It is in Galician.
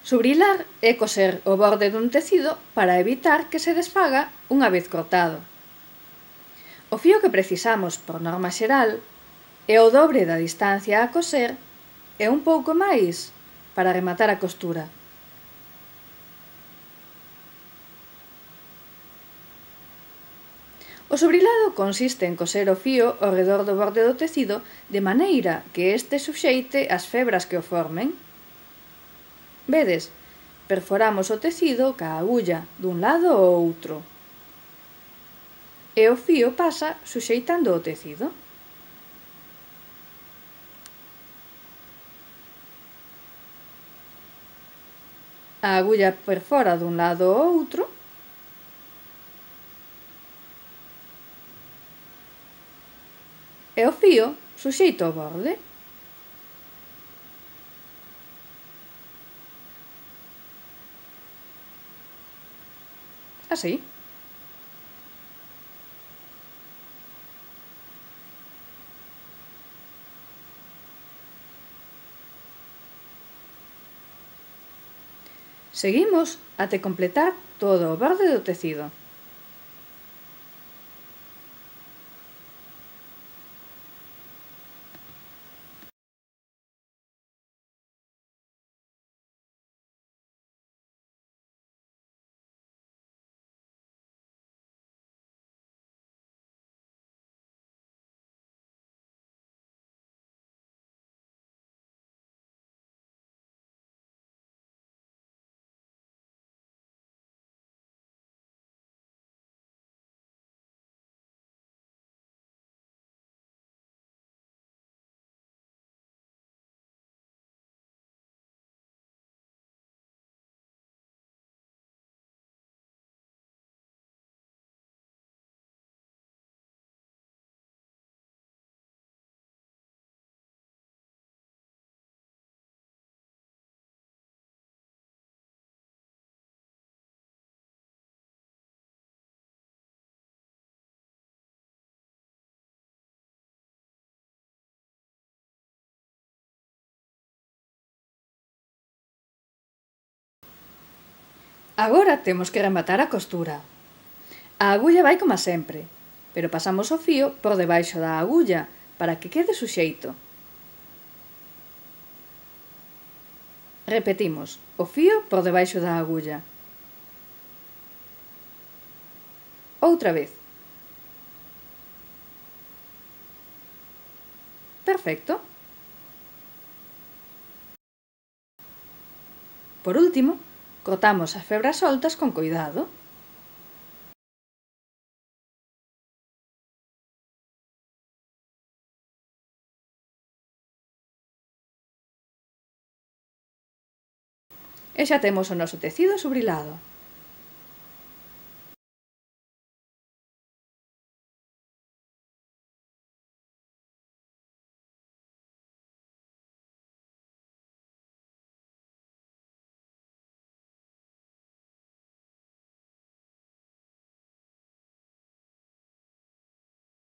Subrilar é coser o borde dun tecido para evitar que se desfaga unha vez cortado. O fío que precisamos, por norma xeral, é o dobre da distancia a coser e un pouco máis para rematar a costura. O sobrilado consiste en coser o fío ao redor do borde do tecido de maneira que este suxeite as febras que o formen. Vedes, perforamos o tecido ca agulla dun lado ao outro e o fío pasa suxeitando o tecido. A agulla perfora dun lado ao outro e o fío suxeita o borde. Así. Seguimos até completar todo o borde do tecido. Agora temos que rematar a costura. A agulla vai coma sempre, pero pasamos o fío por debaixo da agulla para que quede suxeito. Repetimos, o fío por debaixo da agulla. Outra vez. Perfecto. Por último, cortamos as febras soltas con coidado. E xa temos o noso tecido subrilado.